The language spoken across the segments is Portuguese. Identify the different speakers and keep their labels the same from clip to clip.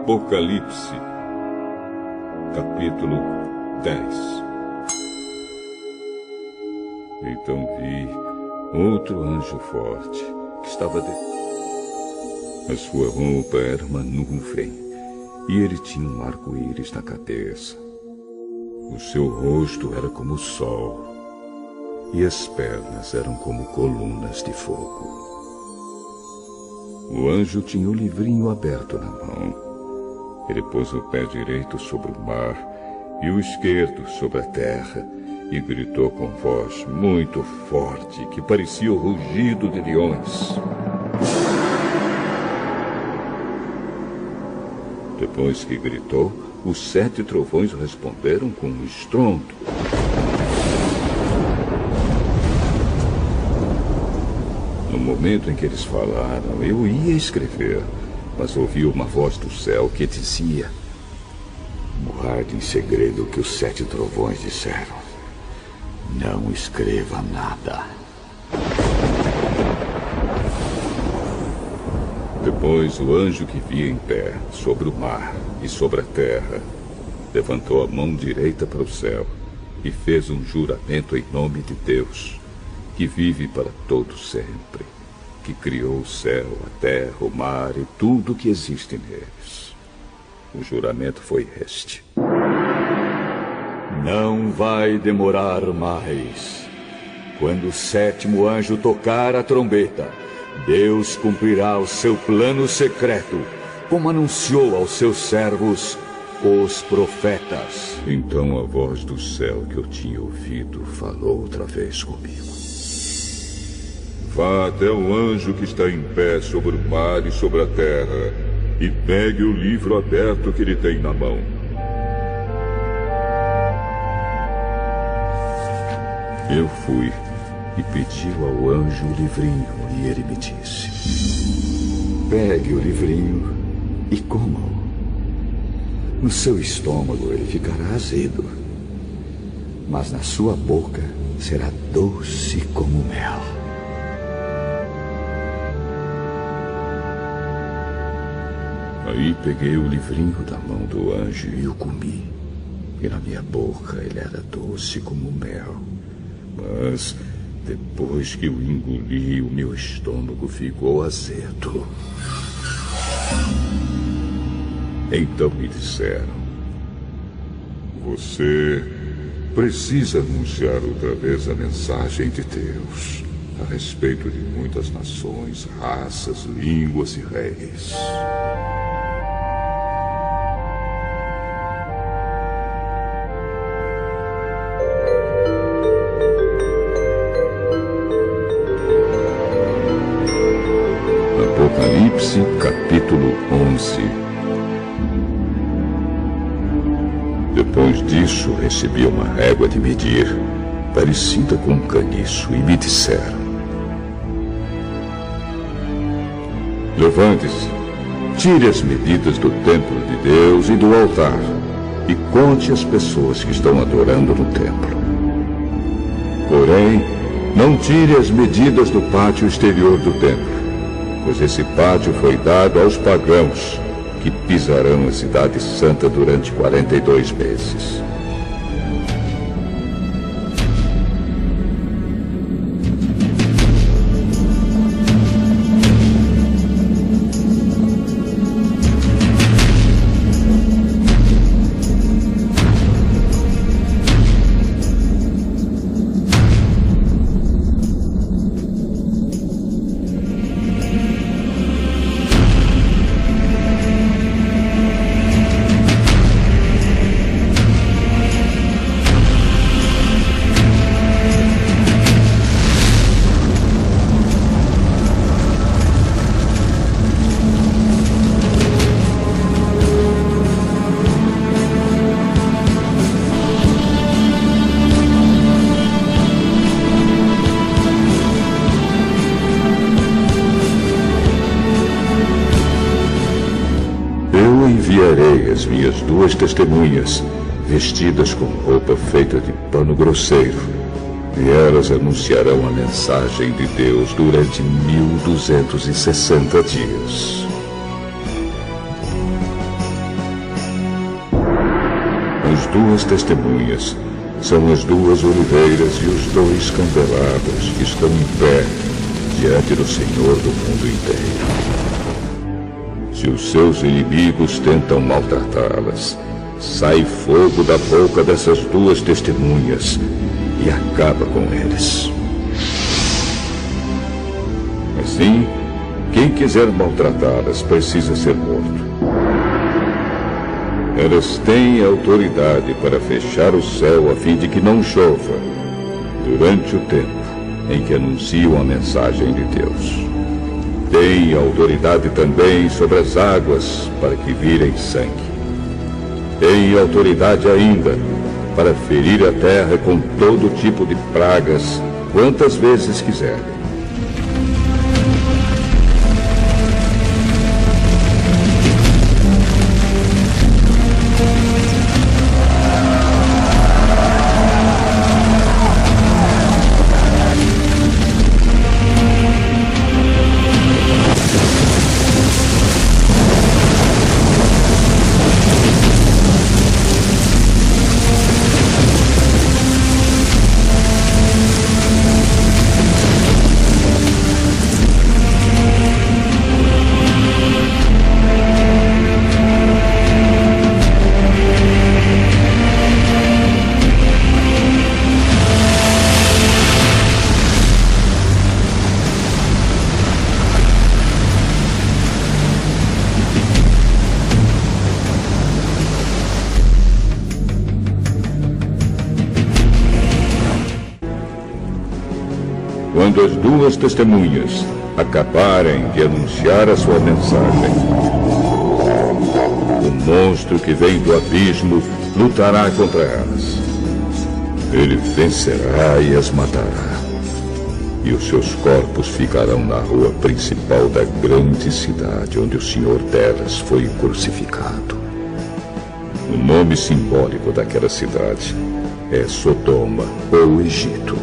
Speaker 1: Apocalipse, capítulo 10. Então vi outro anjo forte, que estava A sua roupa era uma nuvem, e ele tinha um arco-íris na cabeça. O seu rosto era como o sol, e as pernas eram como colunas de fogo. O anjo tinha o livrinho aberto na mão. Ele pôs o pé direito sobre o mar e o esquerdo sobre a terra e gritou com voz muito forte que parecia o rugido de leões. Depois que gritou, os 7 trovões responderam com um estrondo. No momento em que eles falaram, eu ia escrever, mas ouvi uma voz do céu que dizia: guarde em segredo o que os 7 trovões disseram. Não escreva nada. Depois o anjo que via em pé, sobre o mar e sobre a terra, levantou a mão direita para o céu e fez um juramento em nome de Deus, que vive para todo sempre, que criou o céu, a terra, o mar e tudo que existe neles. O juramento foi este: não vai demorar mais. Quando o 7º anjo tocar a trombeta, Deus cumprirá o seu plano secreto, como anunciou aos seus servos, os profetas. Então a voz do céu que eu tinha ouvido falou outra vez comigo. Vá até o anjo que está em pé sobre o mar e sobre a terra, e pegue o livro aberto que ele tem na mão. Eu fui e pedi ao anjo o livrinho, e ele me disse: pegue o livrinho e coma-o. No seu estômago ele ficará azedo, mas na sua boca será doce como mel. Aí peguei o livrinho da mão do anjo e o comi. E na minha boca ele era doce como mel. Mas depois que o engoli, o meu estômago ficou azedo. Então me disseram: você precisa anunciar outra vez a mensagem de Deus a respeito de muitas nações, raças, línguas e reis. Apocalipse, capítulo 11. Depois disso, recebi uma régua de medir, parecida com um caniço, e me disseram: levante-se, tire as medidas do templo de Deus e do altar, e conte as pessoas que estão adorando no templo. Porém, não tire as medidas do pátio exterior do templo, pois esse pátio foi dado aos pagãos, que pisarão a cidade santa durante 42 meses. Enviarei as minhas 2 testemunhas, vestidas com roupa feita de pano grosseiro, e elas anunciarão a mensagem de Deus durante 1260 dias. as duas testemunhas são as duas oliveiras e os dois candelabros que estão em pé diante do Senhor do mundo inteiro. Se os seus inimigos tentam maltratá-las, sai fogo da boca dessas duas testemunhas e acaba com eles. Assim, quem quiser maltratá-las precisa ser morto. Elas têm autoridade para fechar o céu a fim de que não chova durante o tempo em que anunciam a mensagem de Deus. Têm autoridade também sobre as águas para que virem sangue. Têm autoridade ainda para ferir a terra com todo tipo de pragas quantas vezes quiserem. Quando as duas testemunhas acabarem de anunciar a sua mensagem, o monstro que vem do abismo lutará contra elas. Ele vencerá e as matará, e os seus corpos ficarão na rua principal da grande cidade onde o Senhor delas foi crucificado. O nome simbólico daquela cidade é Sodoma ou Egito.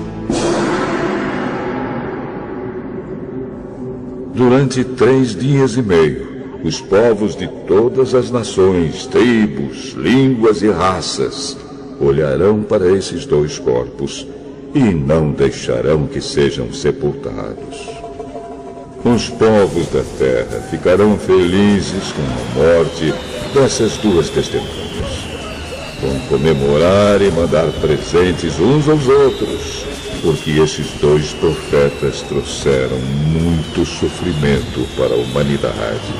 Speaker 1: Durante 3 dias e meio, os povos de todas as nações, tribos, línguas e raças olharão para esses dois corpos e não deixarão que sejam sepultados. Os povos da terra ficarão felizes com a morte dessas duas testemunhas. Vão comemorar e mandar presentes uns aos outros, porque esses dois profetas trouxeram muito sofrimento para a humanidade.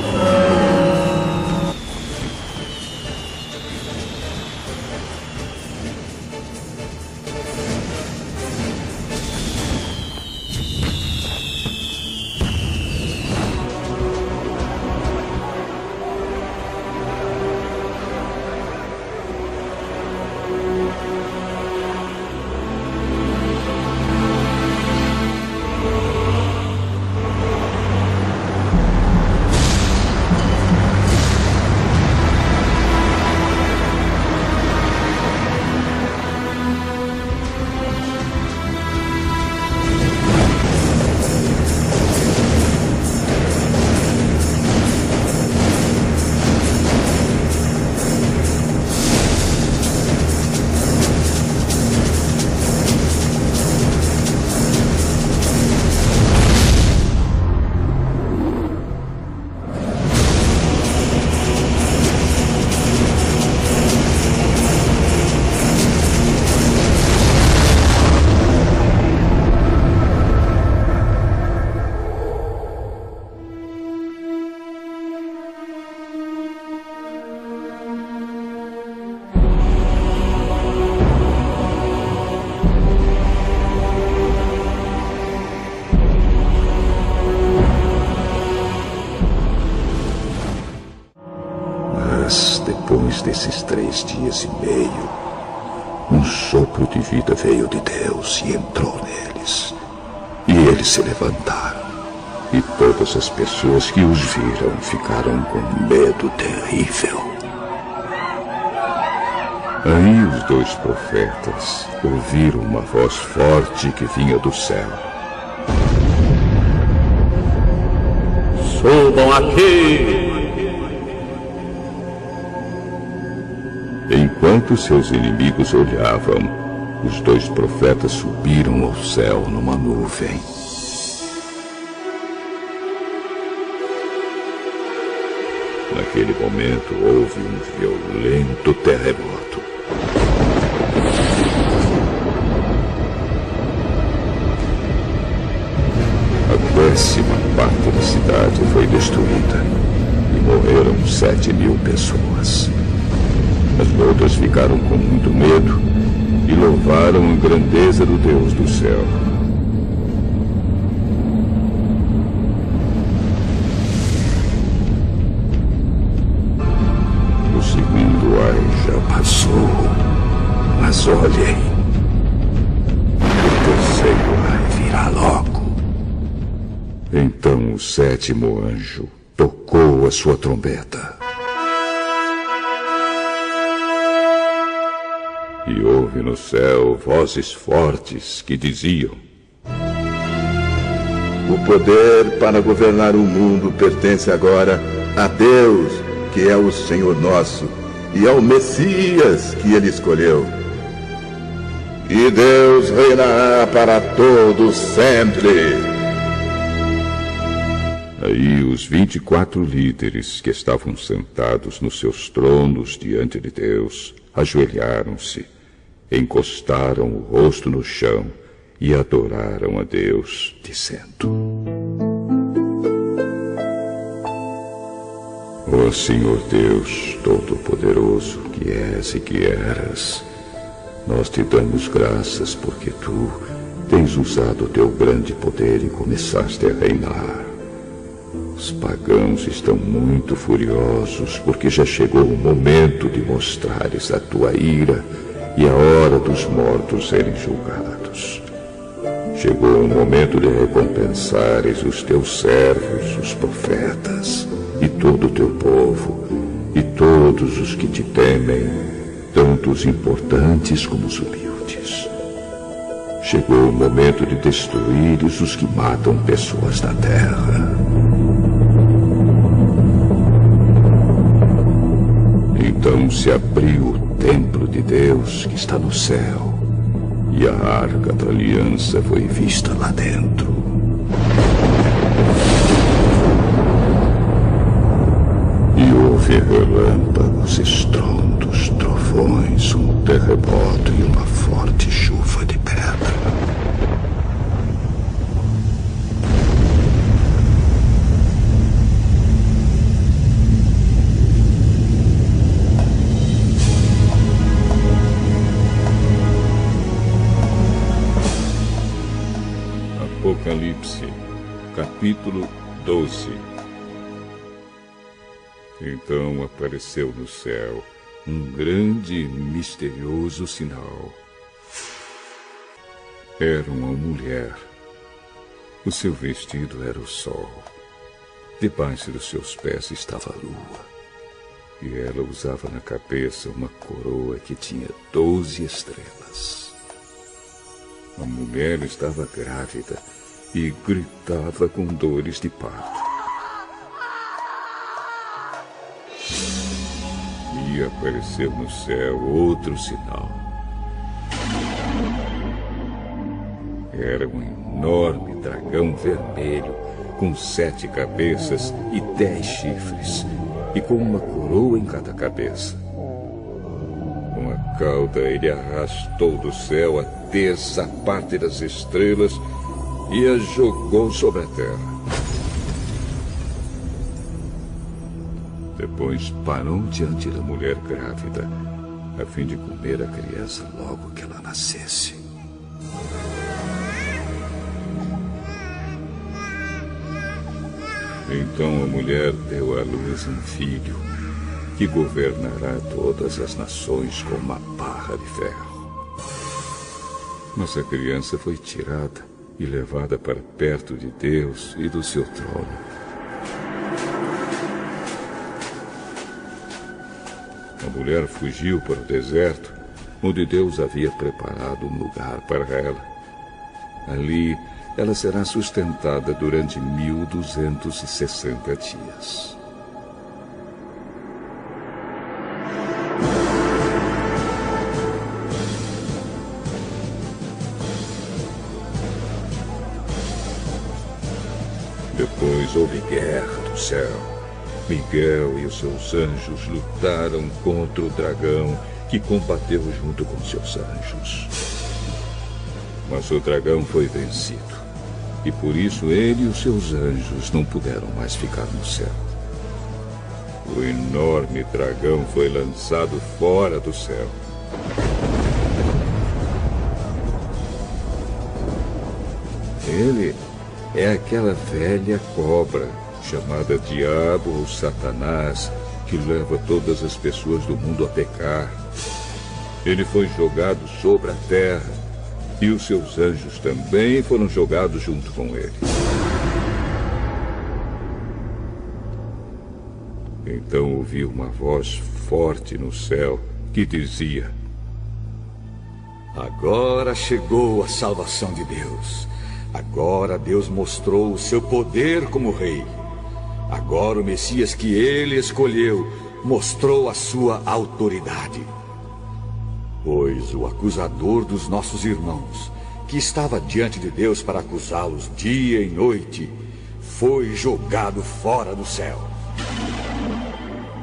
Speaker 1: Depois desses 3 dias e meio, um sopro de vida veio de Deus e entrou neles. E eles se levantaram. E todas as pessoas que os viram ficaram com medo terrível. Aí os 2 profetas ouviram uma voz forte que vinha do céu. Subam aqui! Enquanto seus inimigos olhavam, os dois profetas subiram ao céu numa nuvem. Naquele momento houve um violento terremoto. A 10ª parte da cidade foi destruída e morreram 7.000 pessoas. As outras ficaram com muito medo e louvaram a grandeza do Deus do céu. O segundo ai já passou, mas olhem, o terceiro ai virá logo. Então o 7º anjo tocou a sua trombeta. E houve no céu vozes fortes que diziam:
Speaker 2: o poder para governar o mundo pertence agora a Deus, que é o Senhor nosso, e ao Messias que ele escolheu. E Deus reinará para todos sempre.
Speaker 1: Aí os 24 líderes que estavam sentados nos seus tronos diante de Deus ajoelharam-se, encostaram o rosto no chão e adoraram a Deus, dizendo: Ó Senhor Deus Todo-Poderoso, que és e que eras, nós te damos graças porque tu tens usado o teu grande poder e começaste a reinar. Os pagãos estão muito furiosos porque já chegou o momento de mostrares a tua ira e a hora dos mortos serem julgados. Chegou o momento de recompensares os teus servos, os profetas, e todo o teu povo, e todos os que te temem, tanto os importantes como os humildes. Chegou o momento de destruíres os que matam pessoas na terra. Então se abriu o templo de Deus que está no céu, e a arca da aliança foi vista lá dentro. E houve relâmpagos, estrondos, trovões, um terremoto e uma forte chuva de pedra. Apocalipse, capítulo 12. Então apareceu no céu um grande e misterioso sinal. Era uma mulher. O seu vestido era o sol. Debaixo dos seus pés estava a lua. E ela usava na cabeça uma coroa que tinha 12 estrelas. A mulher estava grávida e gritava com dores de parto. E apareceu no céu outro sinal. Era um enorme dragão vermelho, com 7 cabeças e 10 chifres, e com uma coroa em cada cabeça. Com a cauda ele arrastou do céu a terça parte das estrelas e a jogou sobre a terra. Depois parou diante da mulher grávida, a fim de comer a criança logo que ela nascesse. Então a mulher deu à luz um filho, que governará todas as nações com uma barra de ferro. Mas a criança foi tirada e levada para perto de Deus e do seu trono. A mulher fugiu para o deserto, onde Deus havia preparado um lugar para ela. Ali, ela será sustentada durante 1260 dias. Depois houve guerra no céu. Miguel e os seus anjos lutaram contra o dragão, que combateu junto com seus anjos. Mas o dragão foi vencido, e por isso ele e os seus anjos não puderam mais ficar no céu. O enorme dragão foi lançado fora do céu. Ele é aquela velha cobra, chamada Diabo ou Satanás, que leva todas as pessoas do mundo a pecar. Ele foi jogado sobre a terra, e os seus anjos também foram jogados junto com ele. Então ouvi uma voz forte no céu que dizia:
Speaker 3: Agora chegou a salvação de Deus. Agora Deus mostrou o seu poder como rei. Agora o Messias que ele escolheu mostrou a sua autoridade. Pois o acusador dos nossos irmãos, que estava diante de Deus para acusá-los dia e noite, foi jogado fora do céu.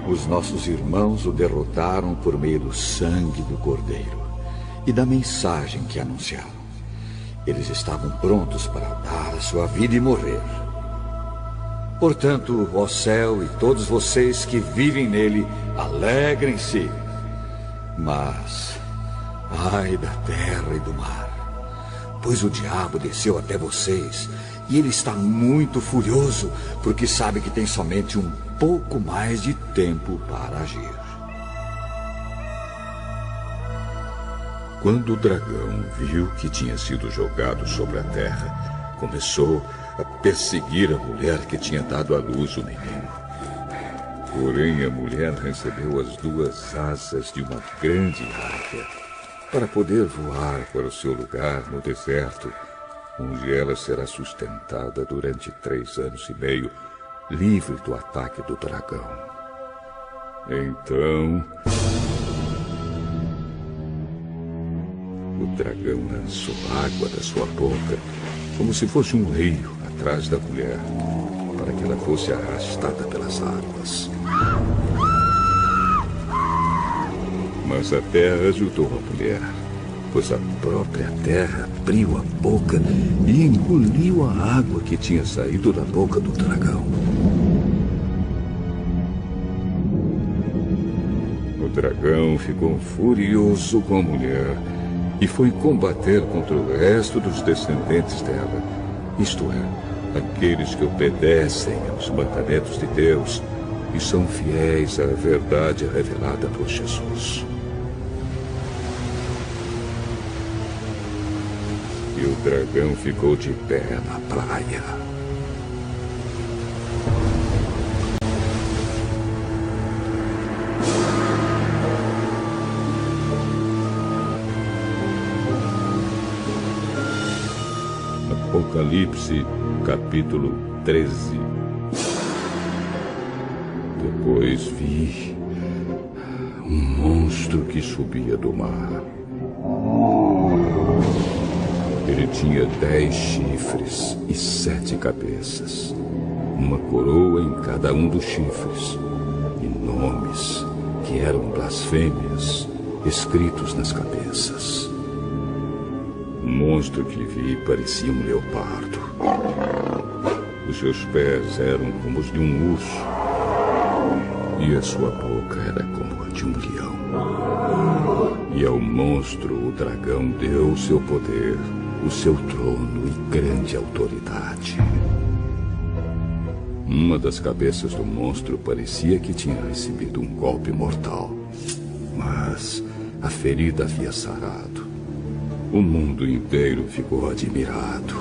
Speaker 3: Os nossos irmãos o derrotaram por meio do sangue do Cordeiro e da mensagem que anunciaram. Eles estavam prontos para dar a sua vida e morrer. Portanto, ó céu e todos vocês que vivem nele, alegrem-se. Mas, ai da terra e do mar, pois o diabo desceu até vocês, e ele está muito furioso, porque sabe que tem somente um pouco mais de tempo para agir.
Speaker 1: Quando o dragão viu que tinha sido jogado sobre a terra, começou a perseguir a mulher que tinha dado à luz o menino. Porém, a mulher recebeu as duas asas de uma grande águia para poder voar para o seu lugar no deserto, onde ela será sustentada durante 3 anos e meio, livre do ataque do dragão. Então, o dragão lançou água da sua boca, como se fosse um rio, atrás da mulher, para que ela fosse arrastada pelas águas. Mas a terra ajudou a mulher, pois a própria terra abriu a boca e engoliu a água que tinha saído da boca do dragão. O dragão ficou furioso com a mulher e foi combater contra o resto dos descendentes dela, isto é, aqueles que obedecem aos mandamentos de Deus e são fiéis à verdade revelada por Jesus. E o dragão ficou de pé na praia. Apocalipse, capítulo 13. Depois vi um monstro que subia do mar. Ele tinha 10 chifres e 7 cabeças, uma coroa em cada um dos chifres, e nomes que eram blasfêmias escritos nas cabeças. O monstro que vi parecia um leopardo. Os seus pés eram como os de um urso, e a sua boca era como a de um leão. E ao monstro o dragão deu o seu poder, o seu trono e grande autoridade. Uma das cabeças do monstro parecia que tinha recebido um golpe mortal, mas a ferida havia sarado. O mundo inteiro ficou admirado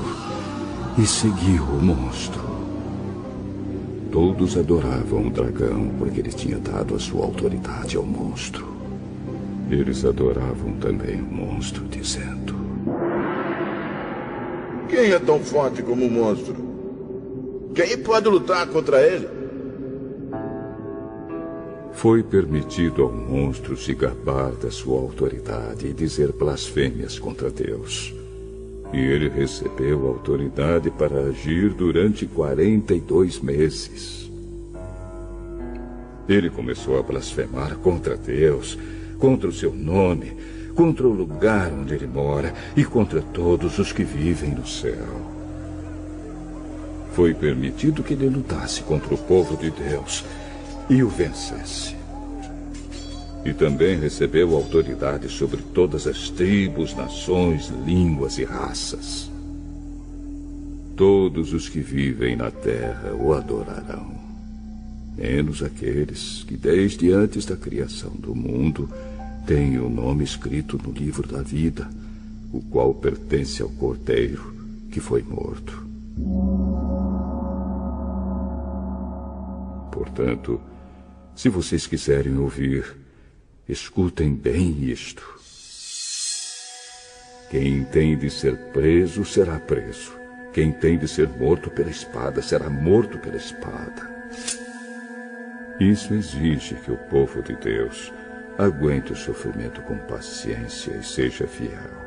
Speaker 1: e seguiu o monstro. Todos adoravam o dragão porque ele tinha dado a sua autoridade ao monstro. Eles adoravam também o monstro, dizendo:
Speaker 2: Quem é tão forte como o monstro? Quem pode lutar contra ele?
Speaker 1: Foi permitido ao monstro se gabar da sua autoridade e dizer blasfêmias contra Deus. E ele recebeu autoridade para agir durante 42 meses. Ele começou a blasfemar contra Deus, contra o seu nome, contra o lugar onde ele mora e contra todos os que vivem no céu. Foi permitido que ele lutasse contra o povo de Deus e o vencesse. E também recebeu autoridade sobre todas as tribos, nações, línguas e raças. Todos os que vivem na terra o adorarão, menos aqueles que desde antes da criação do mundo têm o nome escrito no livro da vida, o qual pertence ao Cordeiro que foi morto. Portanto, se vocês quiserem ouvir, escutem bem isto. Quem tem de ser preso será preso. Quem tem de ser morto pela espada será morto pela espada. Isso exige que o povo de Deus aguente o sofrimento com paciência e seja fiel.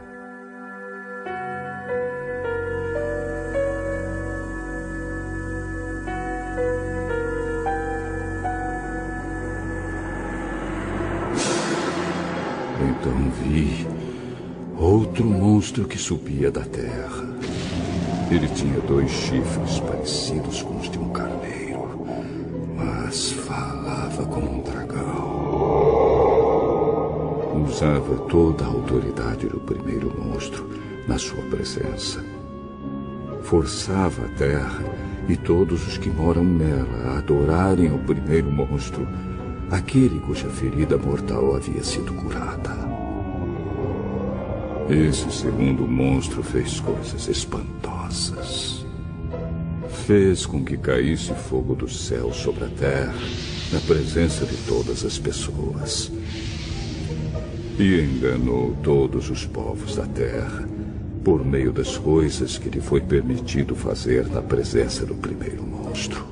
Speaker 1: Então vi outro monstro que subia da terra. Ele tinha 2 chifres parecidos com os de um carneiro, mas falava como um dragão. Usava toda a autoridade do primeiro monstro na sua presença. Forçava a terra e todos os que moram nela a adorarem o primeiro monstro, aquele cuja ferida mortal havia sido curada. Esse segundo monstro fez coisas espantosas. Fez com que caísse fogo do céu sobre a terra, na presença de todas as pessoas. E enganou todos os povos da terra, por meio das coisas que lhe foi permitido fazer na presença do primeiro monstro.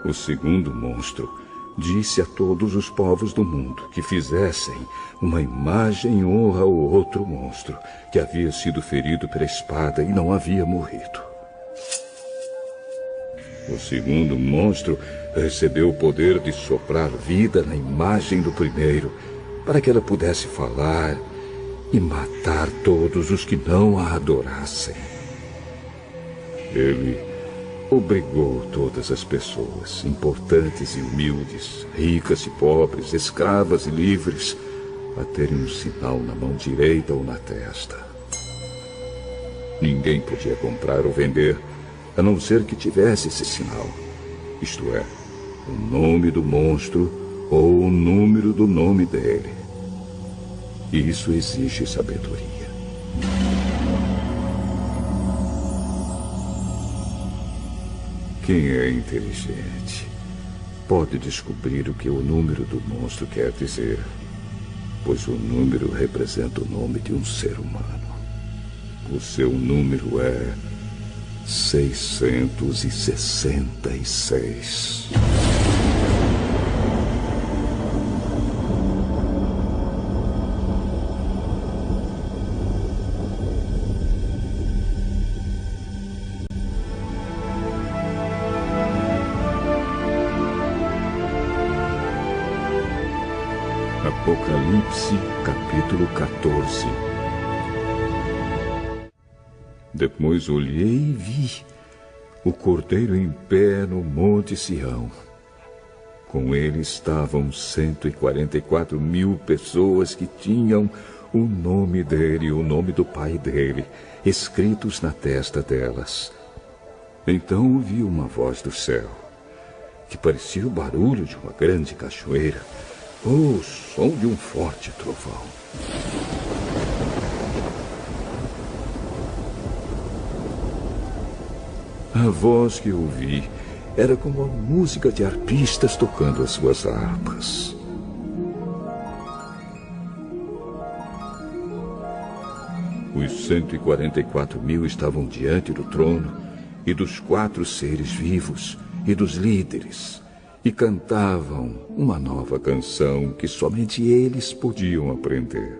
Speaker 1: O segundo monstro disse a todos os povos do mundo que fizessem uma imagem em honra ao outro monstro, que havia sido ferido pela espada e não havia morrido. O segundo monstro recebeu o poder de soprar vida na imagem do primeiro, para que ela pudesse falar e matar todos os que não a adorassem. Ele obrigou todas as pessoas, importantes e humildes, ricas e pobres, escravas e livres, a terem um sinal na mão direita ou na testa. Ninguém podia comprar ou vender, a não ser que tivesse esse sinal, isto é, o nome do monstro ou o número do nome dele. E isso exige sabedoria. Quem é inteligente pode descobrir o que o número do monstro quer dizer, pois o número representa o nome de um ser humano. O seu número é 666. Apocalipse, capítulo 14. Depois olhei e vi o Cordeiro em pé no Monte Sião. Com ele estavam 144.000 pessoas que tinham o nome dele e o nome do Pai dele escritos na testa delas. Então ouvi uma voz do céu, que parecia o barulho de uma grande cachoeira, ou o som de um forte trovão. A voz que ouvi era como a música de arpistas tocando as suas harpas. Os 144.000 estavam diante do trono, e dos 4 seres vivos, e dos líderes, e cantavam uma nova canção que somente eles podiam aprender.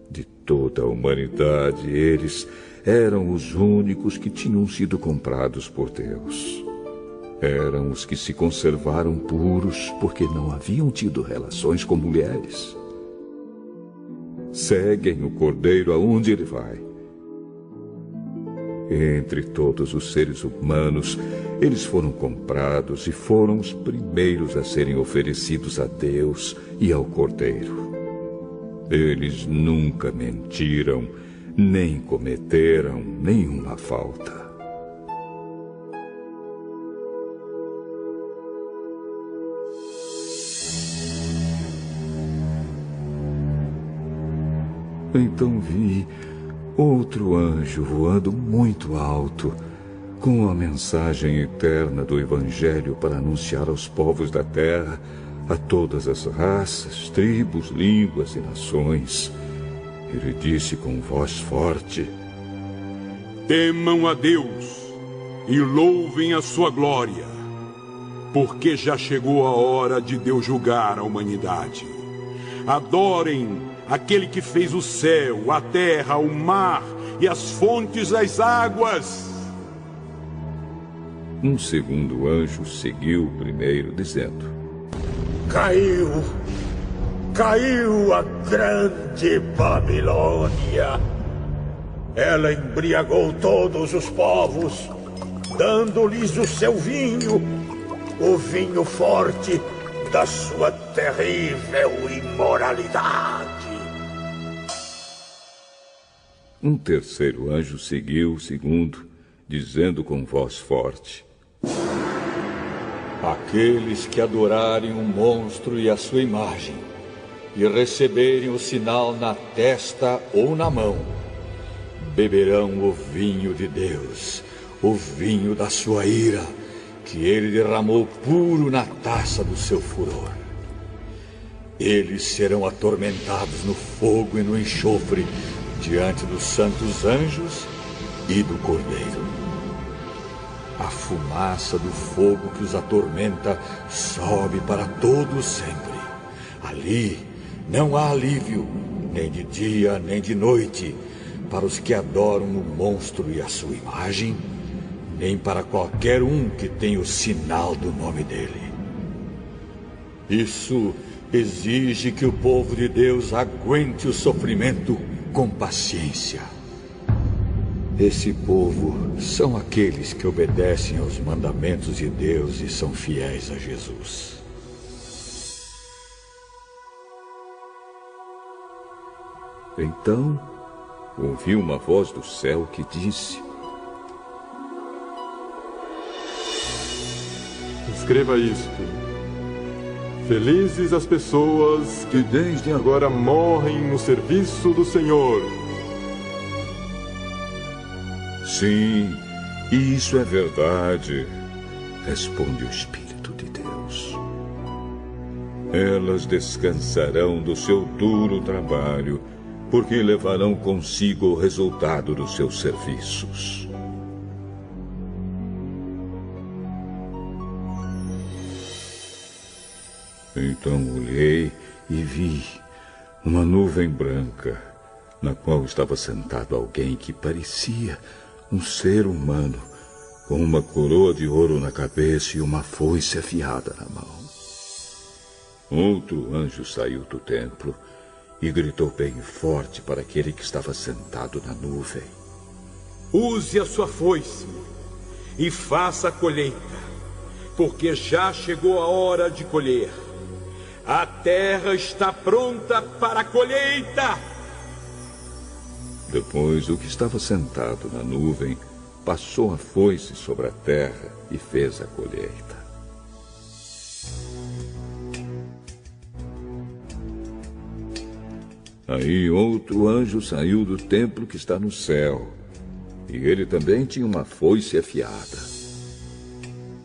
Speaker 1: De toda a humanidade, eles eram os únicos que tinham sido comprados por Deus. Eram os que se conservaram puros porque não haviam tido relações com mulheres. Seguem o Cordeiro aonde ele vai. Entre todos os seres humanos, eles foram comprados e foram os primeiros a serem oferecidos a Deus e ao Cordeiro. Eles nunca mentiram, nem cometeram nenhuma falta. Então vi outro anjo voando muito alto, com a mensagem eterna do Evangelho para anunciar aos povos da terra, a todas as raças, tribos, línguas e nações. Ele disse com voz forte:
Speaker 4: Temam a Deus e louvem a sua glória, porque já chegou a hora de Deus julgar a humanidade. Adorem aquele que fez o céu, a terra, o mar e as fontes das águas.
Speaker 1: Um segundo anjo seguiu o primeiro, dizendo:
Speaker 5: Caiu a grande Babilônia. Ela embriagou todos os povos, dando-lhes o seu vinho, o vinho forte da sua terrível imoralidade.
Speaker 1: Um terceiro anjo seguiu o segundo, dizendo com voz forte:
Speaker 3: Aqueles que adorarem o monstro e a sua imagem, e receberem o sinal na testa ou na mão, beberão o vinho de Deus, o vinho da sua ira, que ele derramou puro na taça do seu furor. Eles serão atormentados no fogo e no enxofre, diante dos santos anjos e do Cordeiro. A fumaça do fogo que os atormenta sobe para todo sempre. Ali não há alívio, nem de dia nem de noite, para os que adoram o monstro e a sua imagem, nem para qualquer um que tenha o sinal do nome dele. Isso exige que o povo de Deus aguente o sofrimento com paciência. Esse povo são aqueles que obedecem aos mandamentos de Deus e são fiéis a Jesus.
Speaker 1: Então, ouvi uma voz do céu que disse:
Speaker 6: Escreva isto. Felizes as pessoas que desde agora morrem no serviço do Senhor.
Speaker 1: Sim, isso é verdade, responde o Espírito de Deus. Elas descansarão do seu duro trabalho, porque levarão consigo o resultado dos seus serviços. Então olhei e vi uma nuvem branca, na qual estava sentado alguém que parecia um ser humano, com uma coroa de ouro na cabeça e uma foice afiada na mão. Outro anjo saiu do templo e gritou bem forte para aquele que estava sentado na nuvem:
Speaker 4: Use a sua foice e faça a colheita, porque já chegou a hora de colher. A terra está pronta para a colheita.
Speaker 1: Depois, o que estava sentado na nuvem passou a foice sobre a terra e fez a colheita. Aí outro anjo saiu do templo que está no céu, e ele também tinha uma foice afiada.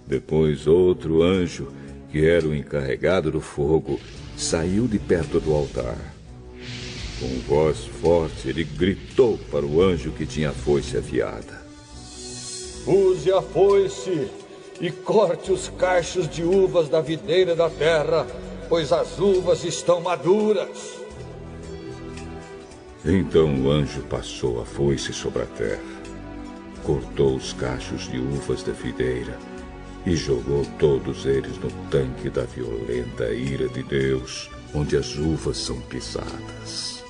Speaker 1: Depois outro anjo, que era o encarregado do fogo, saiu de perto do altar. Com voz forte, ele gritou para o anjo que tinha a foice afiada:
Speaker 3: Use a foice e corte os cachos de uvas da videira da terra, pois as uvas estão maduras.
Speaker 1: Então o anjo passou a foice sobre a terra, cortou os cachos de uvas da videira e jogou todos eles no tanque da violenta ira de Deus, onde as uvas são pisadas.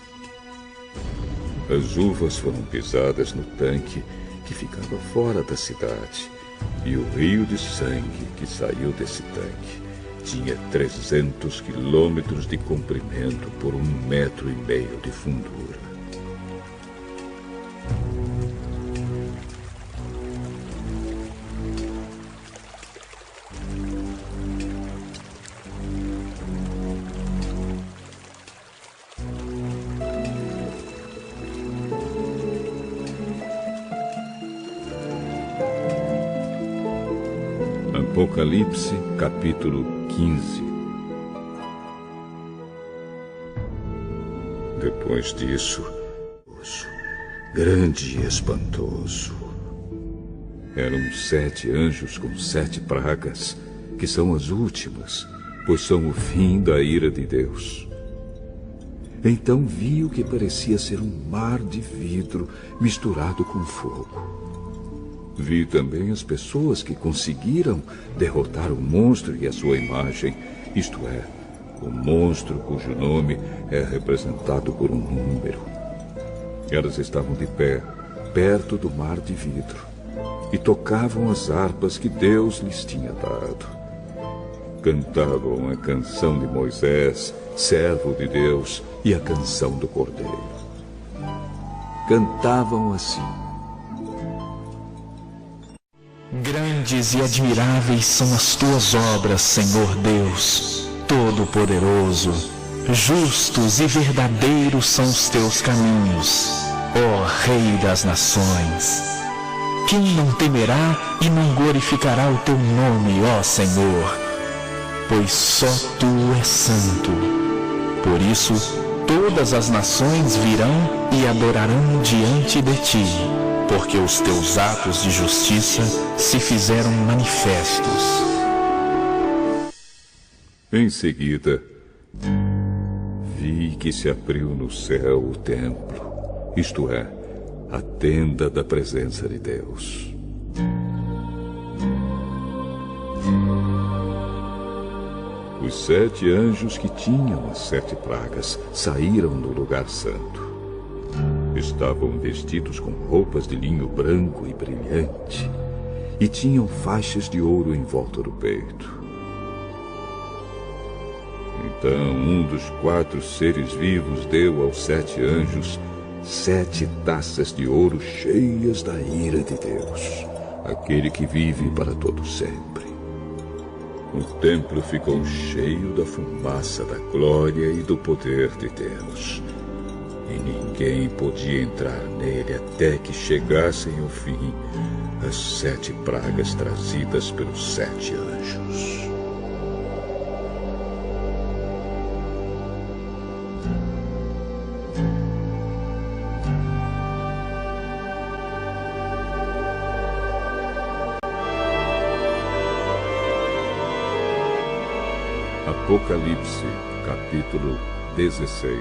Speaker 1: As uvas foram pisadas no tanque que ficava fora da cidade, e o rio de sangue que saiu desse tanque tinha 300 quilômetros de comprimento por 1,5 metro de fundura. Apocalipse, capítulo 15. Depois disso, grande e espantoso. Eram 7 anjos com 7 pragas, que são as últimas, pois são o fim da ira de Deus. Então vi o que parecia ser um mar de vidro misturado com fogo. Vi também as pessoas que conseguiram derrotar o monstro e a sua imagem, isto é, o monstro cujo nome é representado por um número. Elas estavam de pé, perto do mar de vidro, e tocavam as harpas que Deus lhes tinha dado. Cantavam a canção de Moisés, servo de Deus, e a canção do Cordeiro. Cantavam assim:
Speaker 7: Grandes e admiráveis são as tuas obras, Senhor Deus, Todo-Poderoso. Justos e verdadeiros são os teus caminhos, ó Rei das Nações. Quem não temerá e não glorificará o teu nome, ó Senhor? Pois só tu és santo. Por isso, todas as nações virão e adorarão diante de ti, porque os teus atos de justiça se fizeram manifestos.
Speaker 1: Em seguida, vi que se abriu no céu o templo, isto é, a tenda da presença de Deus. Os 7 anjos que tinham as 7 pragas saíram do lugar santo. Estavam vestidos com roupas de linho branco e brilhante, e tinham faixas de ouro em volta do peito. Então um dos 4 seres vivos deu aos 7 anjos 7 taças de ouro cheias da ira de Deus, aquele que vive para todo sempre. O templo ficou cheio da fumaça da glória e do poder de Deus, e ninguém podia entrar nele até que chegassem ao fim as 7 pragas trazidas pelos 7 anjos. Apocalipse, capítulo 16.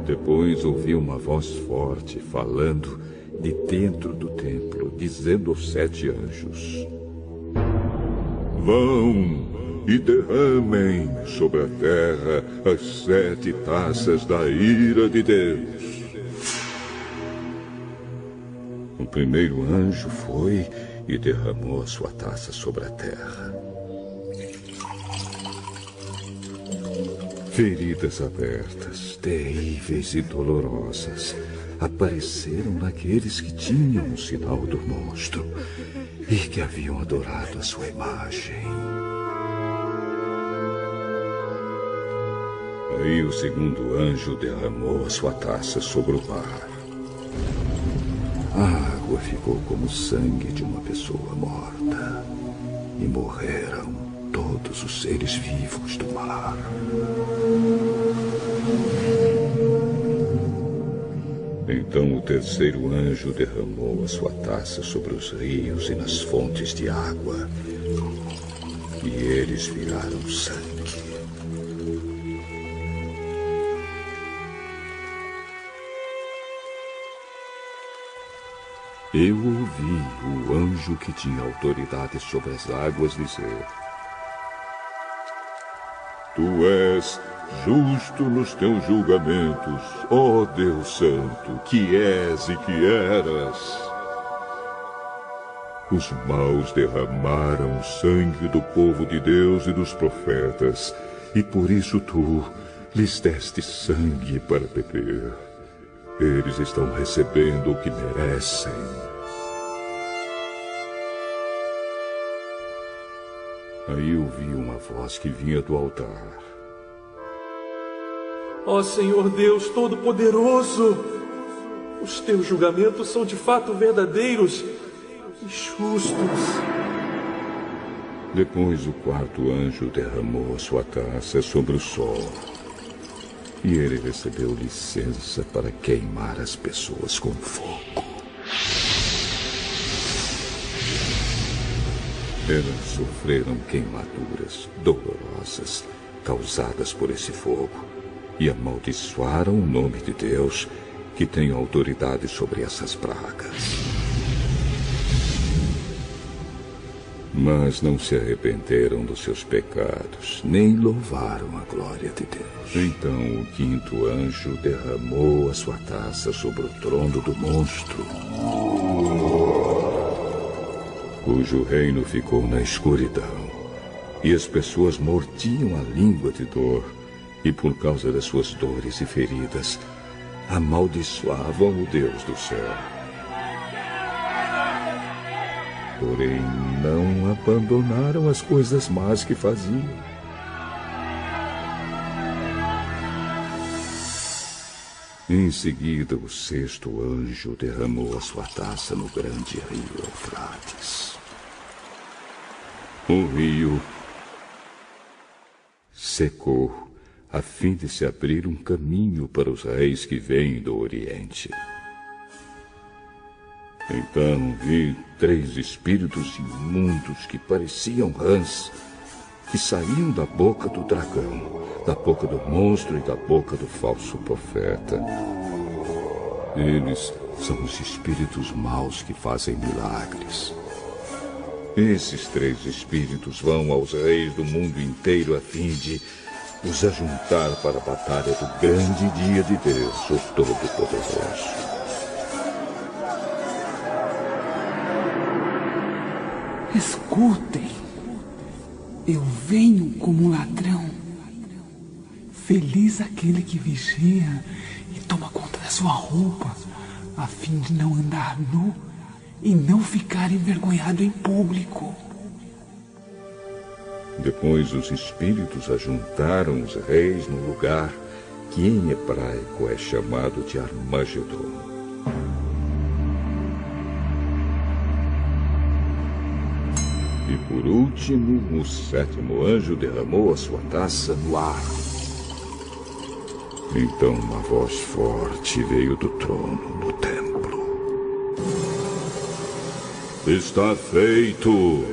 Speaker 1: Depois ouvi uma voz forte falando de dentro do templo, dizendo aos 7 anjos: Vão e derramem sobre a terra as 7 taças da ira de Deus. O primeiro anjo foi e derramou a sua taça sobre a terra. Feridas abertas, terríveis e dolorosas, apareceram naqueles que tinham o sinal do monstro e que haviam adorado a sua imagem. Aí o segundo anjo derramou a sua taça sobre o mar. A água ficou como o sangue de uma pessoa morta, e morreram todos os seres vivos do mar. Então o terceiro anjo derramou a sua taça sobre os rios e nas fontes de água, e eles viraram sangue. Eu ouvi o anjo que tinha autoridade sobre as águas dizer: Tu és justo nos teus julgamentos, ó Deus Santo, que és e que eras. Os maus derramaram o sangue do povo de Deus e dos profetas, e por isso tu lhes deste sangue para beber. Eles estão recebendo o que merecem. Aí eu vi uma voz que vinha do altar.
Speaker 8: Ó Senhor Deus Todo-Poderoso, os teus julgamentos são de fato verdadeiros e justos.
Speaker 1: Depois o quarto anjo derramou a sua taça sobre o sol. E ele recebeu licença para queimar as pessoas com fogo. Elas sofreram queimaduras dolorosas causadas por esse fogo e amaldiçoaram o nome de Deus, que tem autoridade sobre essas pragas. Mas não se arrependeram dos seus pecados, nem louvaram a glória de Deus. Então o quinto anjo derramou a sua taça sobre o trono do monstro, cujo reino ficou na escuridão, e as pessoas mordiam a língua de dor, e por causa das suas dores e feridas, amaldiçoavam o Deus do céu. Porém, não abandonaram as coisas más que faziam. Em seguida, o sexto anjo derramou a sua taça no grande rio Eufrates. O rio secou, a fim de se abrir um caminho para os reis que vêm do Oriente. Então vi 3 espíritos imundos que pareciam rãs, que saíam da boca do dragão, da boca do monstro e da boca do falso profeta. Eles são os espíritos maus que fazem milagres. Esses 3 espíritos vão aos reis do mundo inteiro a fim de os ajuntar para a batalha do grande dia de Deus, o Todo-Poderoso.
Speaker 9: Escutem, eu venho como ladrão. Feliz aquele que vigia e toma conta da sua roupa, a fim de não andar nu e não ficar envergonhado em público.
Speaker 1: Depois os espíritos ajuntaram os reis no lugar que em hebraico é chamado de Armagedon. E por último, o sétimo anjo derramou a sua taça no ar. Então uma voz forte veio do trono no templo. Está feito!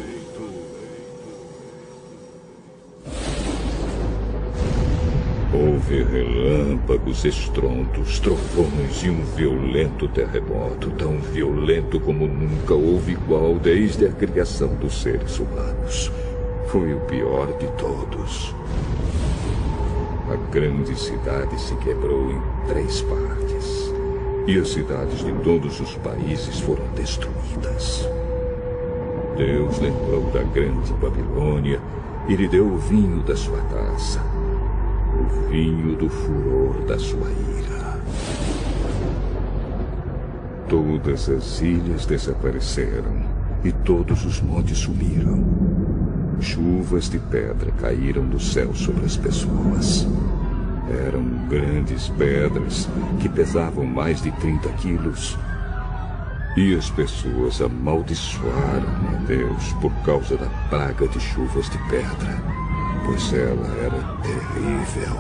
Speaker 1: Houve relâmpagos, estrondos, trovões e um violento terremoto, tão violento como nunca houve igual desde a criação dos seres humanos. Foi o pior de todos. A grande cidade se quebrou em 3 partes, e as cidades de todos os países foram destruídas. Deus lembrou da grande Babilônia e lhe deu o vinho da sua taça, o vinho do furor da sua ira. Todas as ilhas desapareceram e todos os montes sumiram. Chuvas de pedra caíram do céu sobre as pessoas. Eram grandes pedras que pesavam mais de 30 quilos. E as pessoas amaldiçoaram a Deus por causa da praga de chuvas de pedra, pois ela era terrível.